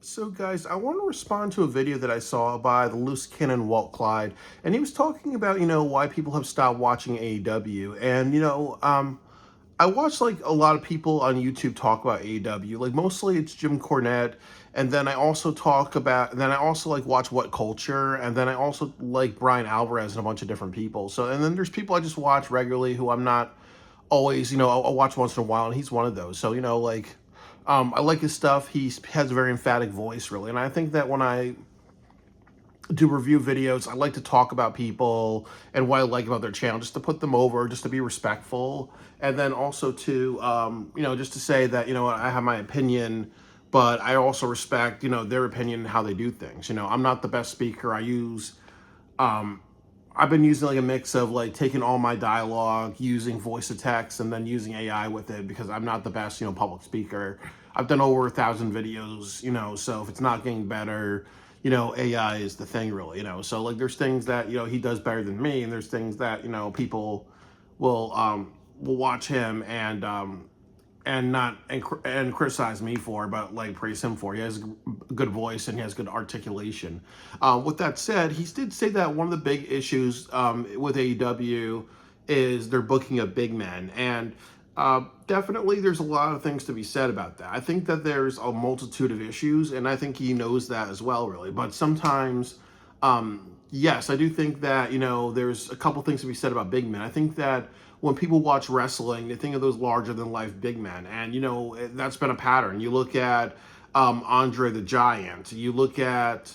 So guys, I want to respond to a video that I saw by the Loose Canon Walt Clyde, and he was talking about, why people have stopped watching AEW. And, I watch like a lot of people on YouTube talk about AEW. Like mostly it's Jim Cornette, and then I also like watch What Culture, and then I also like Brian Alvarez and a bunch of different people. So, and then there's people I just watch regularly who I'm not always, I'll watch once in a while, and he's one of those. So, I like his stuff. He has a very emphatic voice, really. And I think that when I do review videos, I like to talk about people and what I like about their channel, just to put them over, just to be respectful. And then also to, just to say that, I have my opinion, but I also respect, their opinion and how they do things. I'm not the best speaker. Um, I've been using like a mix of like taking all my dialogue, using voice to text, and then using AI with it because I'm not the best, public speaker. I've done over 1,000 videos, so if it's not getting better, AI is the thing really, So like there's things that, he does better than me, and there's things that, people will watch him and not and criticize me for, but like praise him for. He has a good voice and he has good articulation. With that said, he did say that one of the big issues with AEW is their booking of big men, and definitely there's a lot of things to be said about that. I think that there's a multitude of issues, and I think he knows that as well, really. But sometimes, yes, I do think that there's a couple things to be said about big men. I think that when people watch wrestling, they think of those larger than life big men, and that's been a pattern. You look at Andre the Giant. You look at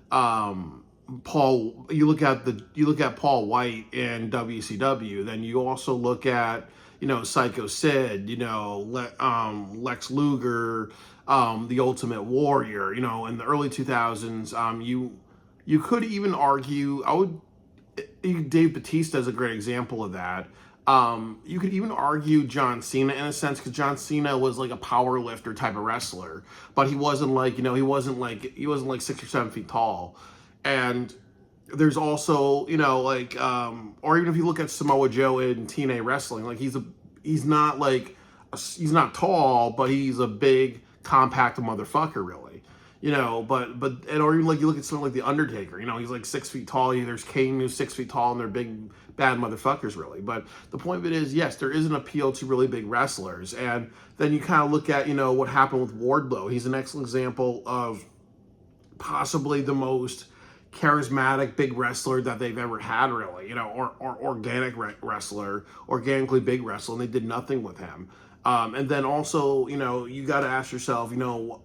Paul. You look at Paul White in WCW. Then you also look at Psycho Sid. Lex Luger, the Ultimate Warrior. In the early 2000s. You could even argue. Dave Batista is a great example of that. You could even argue John Cena in a sense, because John Cena was like a power lifter type of wrestler, but he wasn't like he wasn't like 6 or 7 feet tall. And there's also or even if you look at Samoa Joe in TNA wrestling, like he's not tall, but he's a big compact motherfucker, really. Or even like you look at something like the Undertaker. He's like 6 feet tall. There's Kane who's 6 feet tall, and they're big bad motherfuckers, really. But the point of it is, yes, there is an appeal to really big wrestlers, and then you kind of look at what happened with Wardlow. He's an excellent example of possibly the most charismatic big wrestler that they've ever had, really, or wrestler, organically big wrestler, and they did nothing with him. And then also, you got to ask yourself,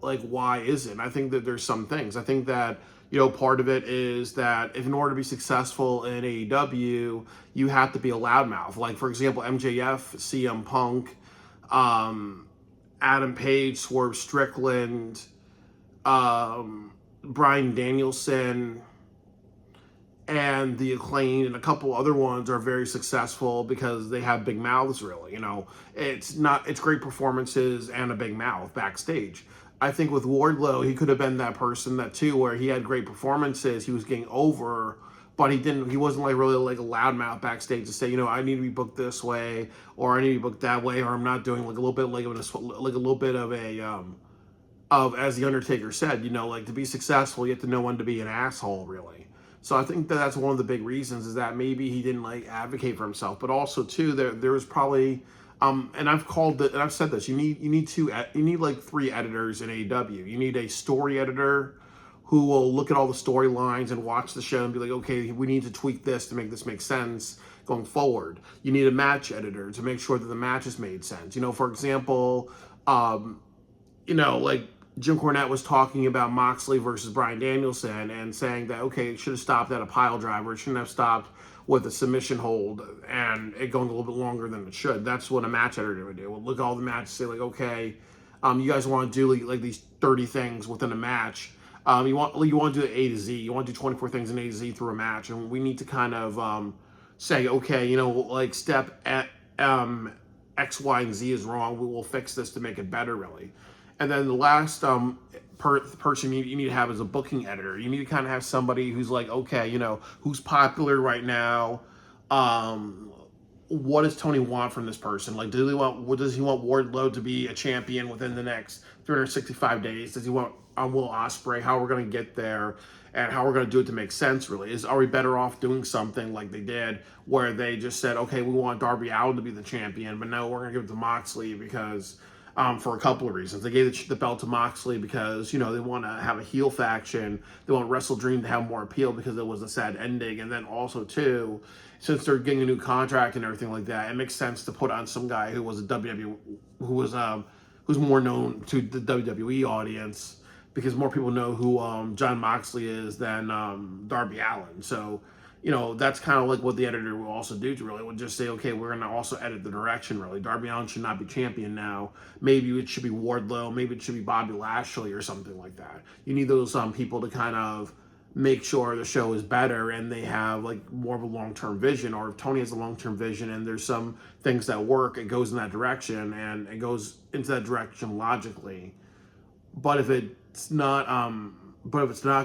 like, why isn't? I think that there's some things. I think that, part of it is that if in order to be successful in AEW, you have to be a loudmouth. Like, for example, MJF, CM Punk, Adam Page, Swerve Strickland, Bryan Danielson, and the Acclaimed and a couple other ones are very successful because they have big mouths, really. It's great performances and a big mouth backstage. I think with Wardlow, he could have been that person that too, where he had great performances, he was getting over, but he wasn't like really like a loudmouth backstage to say, I need to be booked this way, or I need to be booked that way, or I'm not doing like a little bit like a little bit of as the Undertaker said, like to be successful, you have to know when to be an asshole, really. So I think that that's one of the big reasons, is that maybe he didn't like advocate for himself, but also too there was probably and I've said this, you need like 3 editors in AEW. You need a story editor who will look at all the storylines and watch the show and be like, okay, we need to tweak this to make this make sense going forward. You need a match editor to make sure that the matches made sense. For example, like Jim Cornette was talking about Moxley versus Bryan Danielson and saying that, okay, it should have stopped at a pile driver. It shouldn't have stopped with a submission hold and it going a little bit longer than it should. That's what a match editor would do. We'll look at all the matches, say like, okay, you guys want to do like these 30 things within a match. You want to do A to Z. You want to do 24 things in A to Z through a match, and we need to kind of say, okay, like step at X, Y, and Z is wrong. We will fix this to make it better, really. And then the last person you need to have is a booking editor. You need to kind of have somebody who's like, okay, who's popular right now. What does Tony want from this person? What does he want Wardlow to be a champion within the next 365 days? Does he want Will Ospreay, how we're going to get there, and how we're going to do it to make sense. Really, are we better off doing something like they did, where they just said, okay, we want Darby Allin to be the champion, but no, we're going to give it to Moxley because. For a couple of reasons. They gave the belt to Moxley because, they want to have a heel faction. They want Wrestle Dream to have more appeal because it was a sad ending. And then also, too, since they're getting a new contract and everything like that, it makes sense to put on some guy who was a WWE, who's more known to the WWE audience because more people know who John Moxley is than Darby Allin. So, that's kind of like what the editor will also do to really would just say, okay, we're going to also edit the direction, really. Darby Allin should not be champion now. Maybe it should be Wardlow. Maybe it should be Bobby Lashley or something like that. You need those people to kind of make sure the show is better and they have like more of a long-term vision, or if Tony has a long-term vision and there's some things that work, it goes in that direction and it goes into that direction logically. But if it's not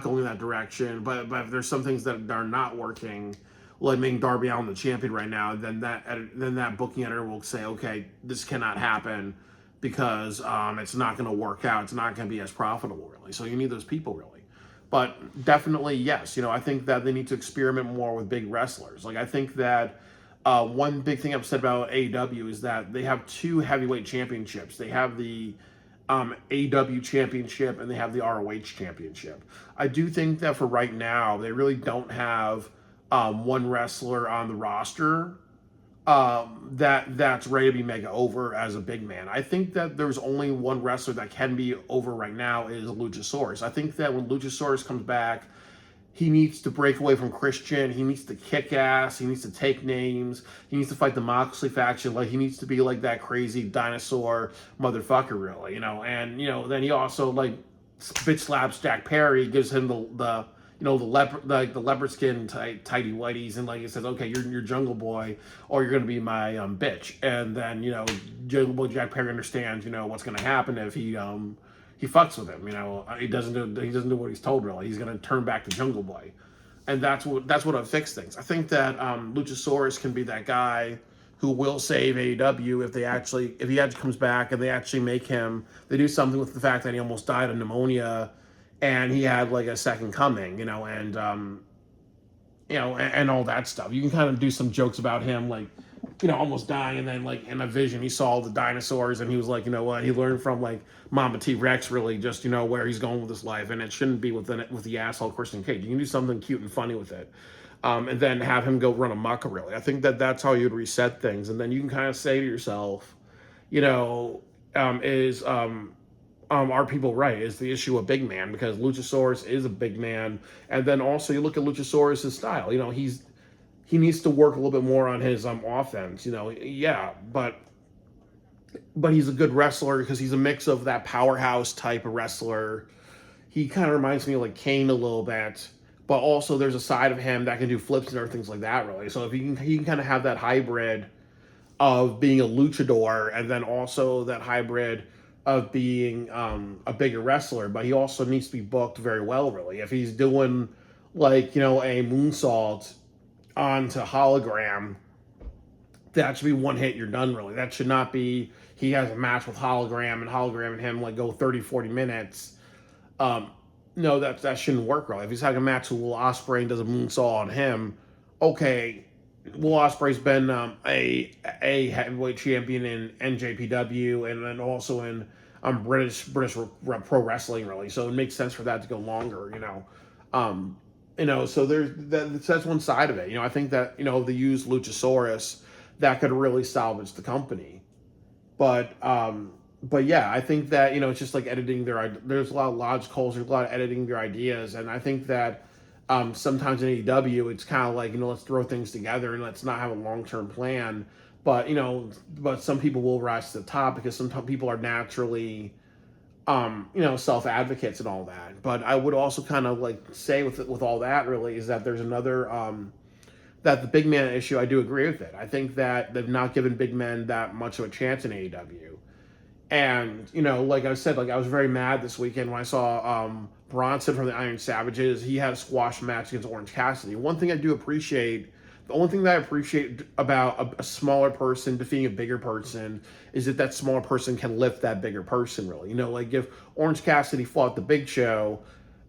going in that direction, but if there's some things that are not working, like making Darby Allin the champion right now, then that booking editor will say, okay, this cannot happen because it's not going to work out. It's not going to be as profitable, really. So you need those people, really. But definitely, yes. I think that they need to experiment more with big wrestlers. Like, I think that one big thing I've said about AEW is that they have 2 heavyweight championships. They have the AEW championship and they have the ROH championship. I do think that for right now, they really don't have one wrestler on the roster that's ready to be mega over as a big man. I think that there's only one wrestler that can be over right now is Luchasaurus. I think that when Luchasaurus comes back, he needs to break away from Christian. He needs to kick ass. He needs to take names. He needs to fight the Moxley faction. Like, he needs to be like that crazy dinosaur motherfucker, really, And, then he also, like, bitch slaps Jack Perry, gives him the leopard skin tighty whities, and, like, it says, okay, you're Jungle Boy, or you're going to be my bitch. And then, Jungle Boy Jack Perry understands, what's going to happen if he fucks with him. He doesn't do what he's told, really. He's going to turn back to Jungle Boy, and that's what'll fix things. I think that Luchasaurus can be that guy who will save AEW if he actually comes back and they do something with the fact that he almost died of pneumonia and he had like a second coming, and all that stuff. You can kind of do some jokes about him, like, almost dying, and then, like, in a vision, he saw the dinosaurs, and he was like, what, he learned from, like, Mama T-Rex, really, just, where he's going with his life, and it shouldn't be with the asshole Christian Cage. You can do something cute and funny with it, and then have him go run amok, really. I think that's how you'd reset things, and then you can kind of say to yourself, are people right? Is the issue a big man? Because Luchasaurus is a big man, and then also you look at Luchasaurus' style, he needs to work a little bit more on his offense, yeah, but he's a good wrestler because he's a mix of that powerhouse type of wrestler. He kind of reminds me of like Kane a little bit, but also there's a side of him that can do flips and other things like that, really. So if he can kind of have that hybrid of being a luchador and then also that hybrid of being a bigger wrestler, but he also needs to be booked very well, really. If he's doing like, a moonsault onto hologram, that should be one hit, you're done, really. That should not be he has a match with hologram and him like go 30-40 minutes. No, that shouldn't work, really. If he's having a match with Will Ospreay and does a moonsault on him, okay, Will Ospreay's been a heavyweight champion in NJPW and then also in British pro wrestling, really. So it makes sense for that to go longer, so that's one side of it. I think that, they use Luchasaurus, that could really salvage the company. But yeah, I think that, it's just like editing there's a lot of logical, there's a lot of editing their ideas. And I think that sometimes in AEW, it's kind of like, let's throw things together and let's not have a long-term plan. But, but some people will rise to the top because some people are naturally, self-advocates and all that. But I would also kind of like say with all that, really, is that there's another, that the big man issue, I do agree with it. I think that they've not given big men that much of a chance in AEW. And, like I said, like I was very mad this weekend when I saw Bronson from the Iron Savages. He had a squash match against Orange Cassidy. One thing I do appreciate The only thing that I appreciate about a smaller person defeating a bigger person is that smaller person can lift that bigger person, really. Like if Orange Cassidy fought the Big Show,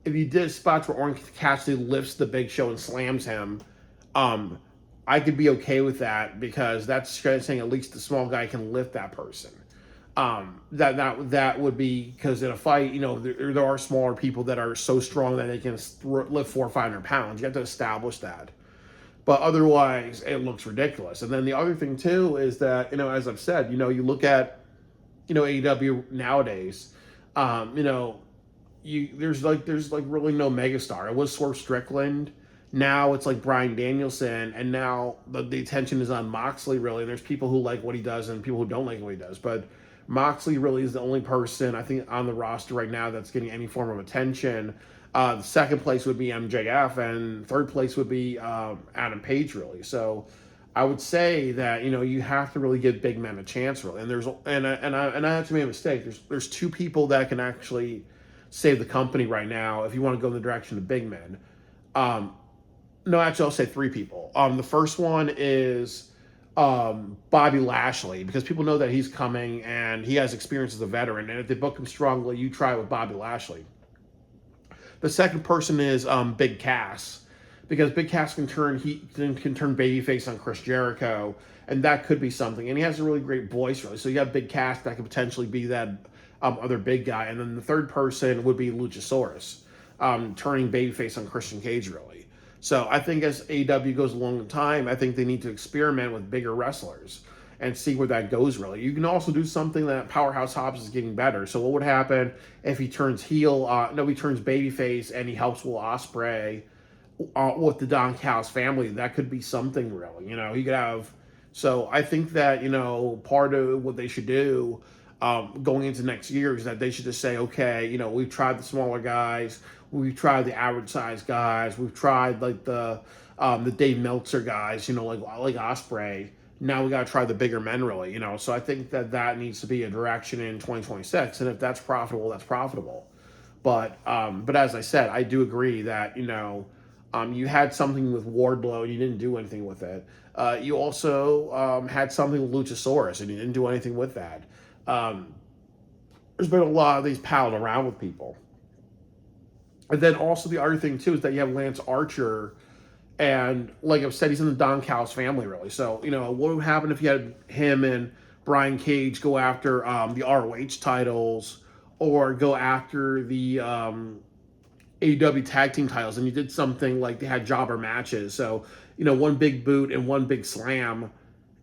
if you did spots where Orange Cassidy lifts the Big Show and slams him, um, I could be okay with that because that's saying at least the small guy can lift that person. That would be because in a fight, there are smaller people that are so strong that they can lift 400 or 500 pounds. You have to establish that, but otherwise it looks ridiculous. And then the other thing too is that as I've said, you look at AEW nowadays, there's really no megastar. It was Swerve Strickland. Now it's like Bryan Danielson, and now the attention is on Moxley, really. And there's people who like what he does and people who don't like what he does. But Moxley really is the only person, I think, on the roster right now that's getting any form of attention. The second place would be MJF, and third place would be Adam Page, really. So I would say that you have to really give big men a chance, really. And I have to make a mistake. There's two people that can actually save the company right now if you want to go in the direction of big men. No, actually, I'll say three people. The first one is Bobby Lashley, because people know that he's coming and he has experience as a veteran. And if they book him strongly, you try it with Bobby Lashley. The second person is Big Cass, because Big Cass can turn babyface on Chris Jericho, and that could be something. And he has a really great voice, really. So you have Big Cass that could potentially be that other big guy. And then the third person would be Luchasaurus, turning babyface on Christian Cage, really. So I think as AEW goes along in time, I think they need to experiment with bigger wrestlers and see where that goes, really. You can also do something that Powerhouse Hobbs is getting better. So what would happen if he turns heel? He turns babyface and he helps Will Ospreay with the Don Callis family. That could be something, really. He could have. So I think that part of what they should do going into next year is that they should just say, okay, we've tried the smaller guys, we've tried the average size guys, we've tried like the Dave Meltzer guys, like Ospreay. Now we got to try the bigger men, really. So I think that needs to be a direction in 2026, and if that's profitable, that's profitable. But as I said, I do agree that you had something with Wardlow and you didn't do anything with it. You also had something with Luchasaurus and you didn't do anything with that. There's been a lot of these palled around with people. And then also the other thing too is that you have Lance Archer, and like I've said, he's in the Don Callis family, really. So what would happen if you had him and Brian Cage go after the ROH titles or go after the AEW tag team titles, and you did something like they had jobber matches. So one big boot and one big slam.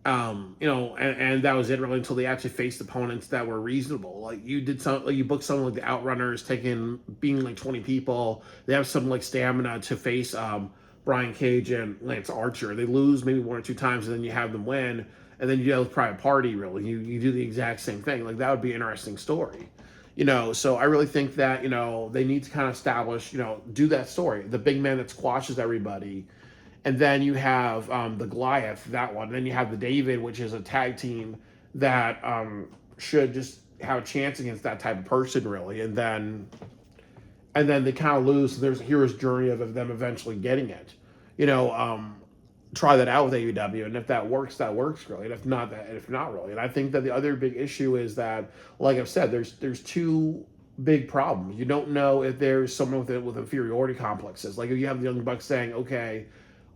And that was it, really, until they actually faced opponents that were reasonable. Like you booked something like the Outrunners, being like 20 people. They have some like stamina to face Brian Cage and Lance Archer. They lose maybe one or two times, and then you have them win, and then you have a private party. Really, you do the exact same thing. Like that would be an interesting story. So I really think that they need to kind of establish, do that story, the big man that squashes everybody. And then you have the Goliath, that one. And then you have the David, which is a tag team that should just have a chance against that type of person, really. And then they kind of lose. So there's a hero's journey of them eventually getting it. Try that out with AEW, and if that works, really. And if not, really. And I think that the other big issue is that, like I've said, there's two big problems. You don't know if there's someone with inferiority complexes. Like if you have the Young Bucks saying, okay,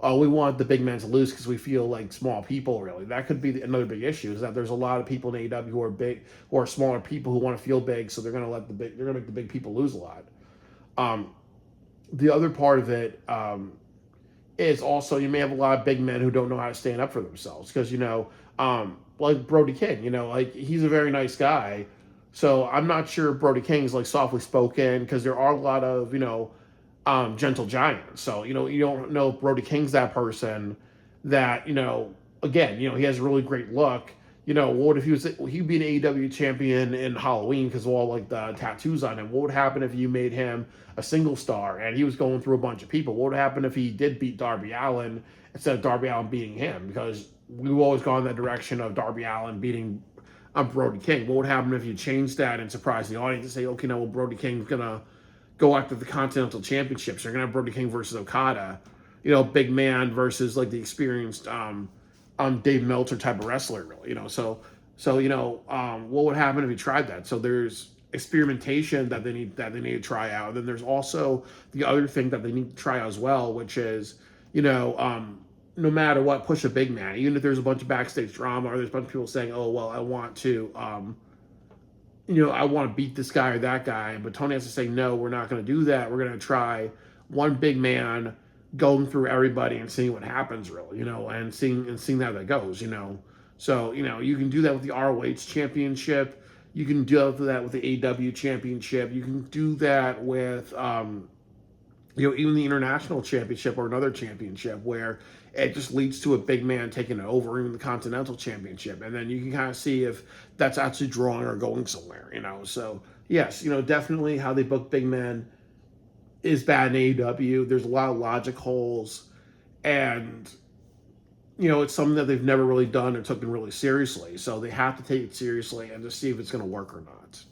we want the big men to lose because we feel like small people, really. That could be another big issue, is that there's a lot of people in AEW who are big, who are smaller people who want to feel big, so they're going to make the big people lose a lot. The other part of it is also you may have a lot of big men who don't know how to stand up for themselves, because like Brody King, like he's a very nice guy, so I'm not sure Brody King's like softly spoken, because there are a lot of gentle giants. So, you don't know if Brody King's that person that, again, he has a really great look. What if he'd be an AEW champion in Halloween because of all like the tattoos on him? What would happen if you made him a single star and he was going through a bunch of people? What would happen if he did beat Darby Allin instead of Darby Allin beating him? Because we've always gone in that direction of Darby Allin beating Brody King. What would happen if you changed that and surprised the audience and say, okay, Brody King's going to go after the Continental Championships. You're going to have Brody King versus Okada. big man versus like the experienced Dave Meltzer type of wrestler, really. What would happen if you tried that? So there's experimentation that they need to try out. Then there's also the other thing that they need to try out as well, which is no matter what, push a big man. Even if there's a bunch of backstage drama or there's a bunch of people saying, "Oh well, I want to beat this guy or that guy," but Tony has to say, "No, we're not going to do that. We're going to try one big man." Going through everybody and seeing what happens, really, and seeing how that goes, So, you can do that with the ROH championship. You can do that with the AEW championship. You can do that with, even the international championship or another championship where it just leads to a big man taking it over, even the continental championship. And then you can kind of see if that's actually drawing or going somewhere. So, yes, definitely how they book big men is bad in AEW. There's a lot of logic holes. And it's something that they've never really done or taken really seriously. So they have to take it seriously and just see if it's going to work or not.